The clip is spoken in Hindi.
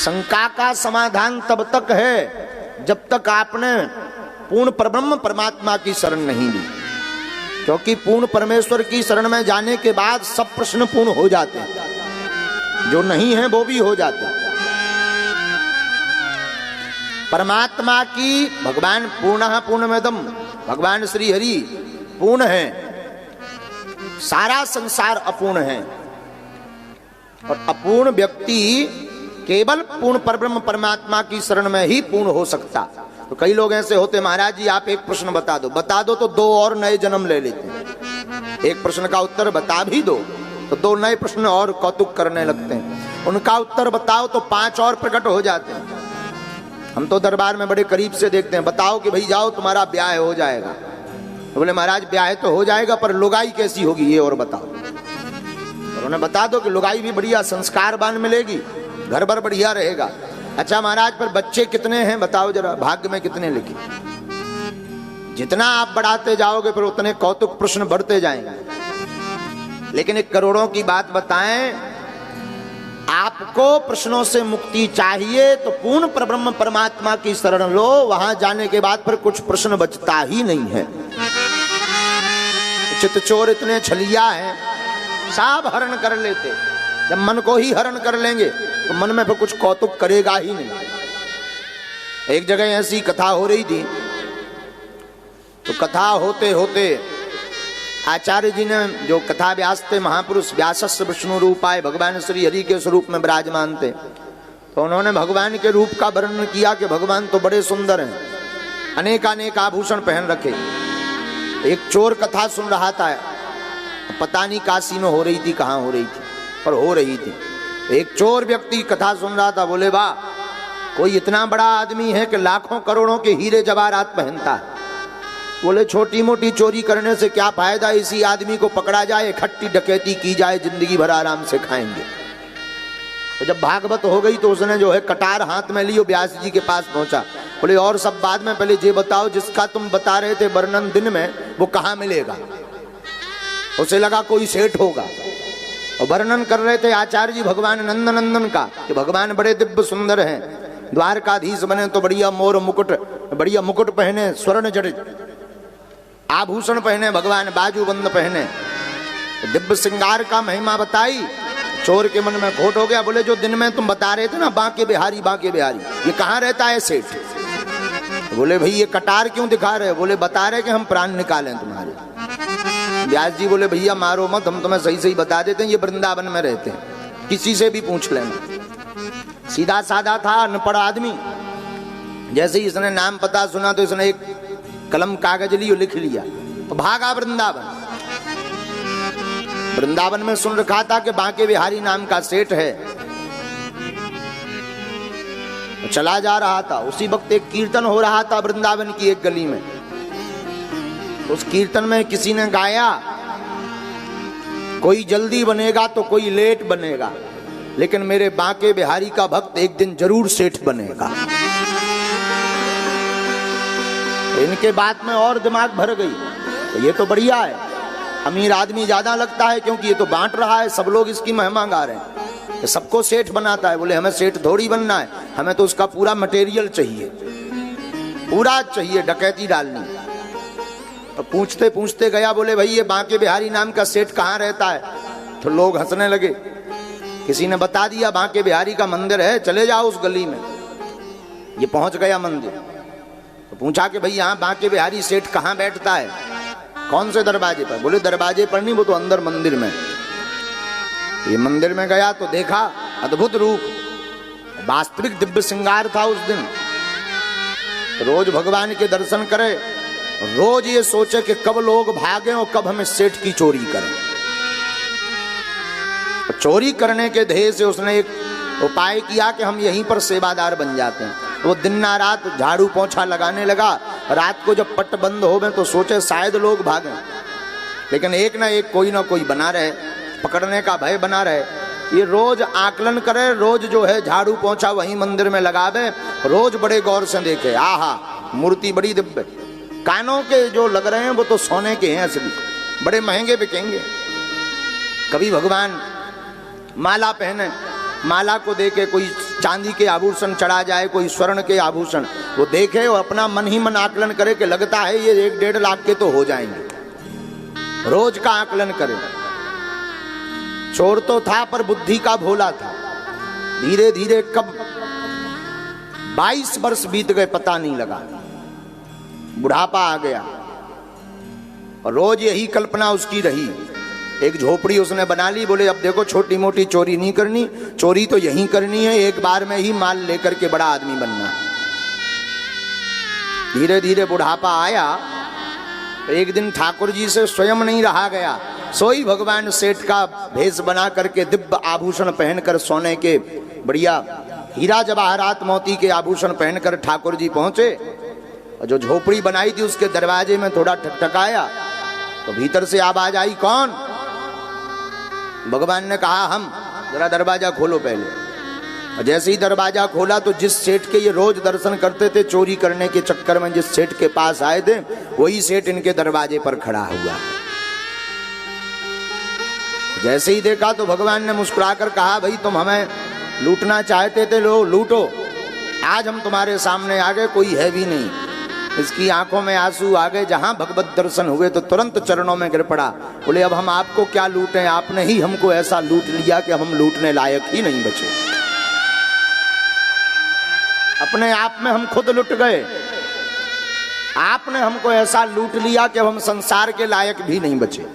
शंका का समाधान तब तक है जब तक आपने पूर्ण परब्रह्म परमात्मा की शरण नहीं ली, क्योंकि पूर्ण परमेश्वर की शरण में जाने के बाद सब प्रश्न पूर्ण हो जाते हैं, जो नहीं है वो भी हो जाते हैं। परमात्मा की, भगवान पूर्णः पूर्णमेदम, भगवान श्री हरि पूर्ण है, सारा संसार अपूर्ण है, और अपूर्ण व्यक्ति केवल पूर्ण परब्रह्म परमात्मा की शरण में ही पूर्ण हो सकता। तो कई लोग ऐसे होते, महाराज जी आप एक प्रश्न बता दो तो दो और नए जन्म ले लेते हैं। एक प्रश्न का उत्तर बता भी दो तो दो नए प्रश्न और कौतुक करने लगते हैं, उनका उत्तर बताओ तो 5 और प्रकट हो जाते हैं। हम तो दरबार में बड़े करीब से देखते हैं, बताओ कि भाई जाओ तुम्हारा ब्याह हो जाएगा, तो बोले महाराज ब्याह तो हो जाएगा पर लुगाई कैसी होगी ये और बताओ। और उन्हें बता दो कि लुगाई भी बढ़िया संस्कारवान मिलेगी, घर भर बढ़िया रहेगा। अच्छा महाराज पर बच्चे कितने हैं बताओ जरा, भाग्य में कितने लिखे। जितना आप बढ़ाते जाओगे फिर उतने कौतुक प्रश्न बढ़ते जाएंगे। लेकिन एक करोड़ों की बात बताएं, आपको प्रश्नों से मुक्ति चाहिए तो पूर्ण परब्रह्म परमात्मा की शरण लो, वहां जाने के बाद फिर कुछ प्रश्न बचता ही नहीं है। चित्तचोर इतने छलिया हैं, सब हरण कर लेते, जब मन को ही हरण कर लेंगे तो मन में फिर कुछ कौतुक करेगा ही नहीं। एक जगह ऐसी कथा हो रही थी, तो कथा होते होते आचार्य जी ने, जो कथा व्यास थे महापुरुष, व्यासस्य विष्णु रूपाय, भगवान श्री हरि के स्वरूप में विराजमान थे, तो उन्होंने भगवान के रूप का वर्णन किया कि भगवान तो बड़े सुंदर हैं, अनेकानेक आभूषण पहन रखे। एक चोर कथा सुन रहा था, पता नहीं काशी में हो रही थी, कहाँ हो रही थी, पर हो रही थी। एक चोर व्यक्ति कथा सुन रहा था, बोले वाह, कोई इतना बड़ा आदमी है कि लाखों करोड़ों के हीरे जवाहरात पहनता है। बोले छोटी मोटी चोरी करने से क्या फायदा, इसी आदमी को पकड़ा जाए, इकट्ठी डकैती की जाए, जिंदगी भर आराम से खाएंगे। तो जब भागवत हो गई तो उसने जो है कटार हाथ में ली, व्यास जी के पास पहुंचा। बोले और सब बाद में, पहले ये बताओ जिसका तुम बता रहे थे वर्णन दिन में, वो कहाँ मिलेगा। उसे लगा कोई सेठ होगा, और वर्णन कर रहे थे आचार्य जी भगवान नंदनंदन का, कि भगवान बड़े दिव्य सुंदर हैं, द्वारकाधीश बने तो बढ़िया मोर मुकुट, बढ़िया मुकुट पहने, स्वर्ण जड़ित आभूषण पहने, भगवान बाजूबंद पहने, दिव्य श्रृंगार का महिमा बताई। चोर के मन में खोट हो गया। बोले जो दिन में तुम बता रहे थे ना, बांके बिहारी बांके बिहारी, ये कहाँ रहता है सेठ। बोले भाई ये कटार क्यों दिखा रहे हो। बोले बता रहे कि हम प्राण निकालें तुम्हारे। व्यास जी बोले भैया मारो मत, हम तुम्हें सही सही बता देते हैं, ये वृंदावन में रहते हैं, किसी से भी पूछ लेना। सीधा साधा था, अनपढ़ आदमी। जैसे ही इसने नाम पता सुना तो इसने एक कलम कागज ली और लिख लिया, तो भागा वृंदावन। वृंदावन में सुन रखा था कि बांके बिहारी नाम का सेठ है, तो चला जा रहा था। उसी वक्त एक कीर्तन हो रहा था वृंदावन की एक गली में। उस कीर्तन में किसी ने गाया, कोई जल्दी बनेगा तो कोई लेट बनेगा, लेकिन मेरे बांके बिहारी का भक्त एक दिन जरूर सेठ बनेगा। इनके बात में और दिमाग भर गई, तो ये तो बढ़िया है, अमीर आदमी ज्यादा लगता है, क्योंकि ये तो बांट रहा है, सब लोग इसकी महिमा गा रहे हैं, ये सबको सेठ बनाता है। बोले हमें सेठ थोड़ी बनना है, हमें तो उसका पूरा मटेरियल चाहिए, पूरा चाहिए, डकैती डालनी। तो पूछते पूछते गया, बोले भाई ये बांके बिहारी नाम का सेठ कहाँ रहता है। तो लोग हंसने लगे। किसी ने बता दिया बांके बिहारी का मंदिर है, चले जाओ उस गली में। ये पहुंच गया मंदिर, तो पूछा कि भाई यहाँ बांके बिहारी सेठ कहाँ बैठता है, कौन से दरवाजे पर। बोले दरवाजे पर नहीं, वो तो अंदर मंदिर में। ये मंदिर में गया तो देखा अद्भुत रूप, वास्तविक दिव्य श्रृंगार था उस दिन। रोज भगवान के दर्शन करे, रोज ये सोचे कि कब लोग भागे और कब हमें सेठ की चोरी करें। चोरी करने के ध्येय से उसने एक उपाय किया कि हम यहीं पर सेवादार बन जाते हैं। वो दिन ना रात झाड़ू पोंछा लगाने लगा। रात को जब पट बंद हो गए तो सोचे शायद लोग भागें, लेकिन एक ना एक कोई ना कोई बना रहे, पकड़ने का भय बना रहे। ये रोज आकलन करे, रोज जो है झाड़ू पोंछा वहीं मंदिर में लगावे, रोज बड़े गौर से देखे, आहा मूर्ति बड़ी दिव्य। कानों के जो लग रहे हैं वो तो सोने के हैं, असली बड़े महंगे बिकेंगे। कभी भगवान माला पहने, माला को देके कोई चांदी के आभूषण चढ़ा जाए, कोई स्वर्ण के आभूषण, वो देखे और अपना मन ही मन आकलन करे कि लगता है ये 1-1.5 लाख के तो हो जाएंगे, रोज का आकलन करे। चोर तो था पर बुद्धि का भोला था। धीरे धीरे कब 22 वर्ष बीत गए पता नहीं लगा, बुढ़ापा आ गया और रोज यही कल्पना उसकी रही। एक झोपड़ी उसने बना ली, बोले अब देखो छोटी मोटी चोरी नहीं करनी, चोरी तो यही करनी है, एक बार में ही माल लेकर के बड़ा आदमी बनना। धीरे धीरे बुढ़ापा आया, एक दिन ठाकुर जी से स्वयं नहीं रहा गया, सोई भगवान सेठ का भेष बना करके दिव्य आभूषण पहनकर, सोने के बढ़िया हीरा जवाहरात मोती के आभूषण पहनकर ठाकुर जी पहुंचे और जो झोपड़ी बनाई थी उसके दरवाजे में थोड़ा ठकठकाया तो भीतर से आवाज आई, कौन? भगवान ने कहा हम। जरा दरवाजा खोलो पहले। और जैसे ही दरवाजा खोला तो जिस सेठ के ये रोज दर्शन करते थे, चोरी करने के चक्कर में जिस सेठ के पास आए थे, वही सेठ इनके दरवाजे पर खड़ा हुआ। जैसे ही देखा तो भगवान ने मुस्कुराकर कहा, भाई तुम हमें लूटना चाहते थे, लो लूटो, आज हम तुम्हारे सामने आ गए, कोई है भी नहीं। इसकी आंखों में आंसू आ गए, जहां भगवत दर्शन हुए तो तुरंत चरणों में गिर पड़ा। बोले अब हम आपको क्या लूटें, आपने ही हमको ऐसा लूट लिया कि हम लूटने लायक ही नहीं बचे। अपने आप में हम खुद लुट गए, आपने हमको ऐसा लूट लिया कि हम संसार के लायक भी नहीं बचे।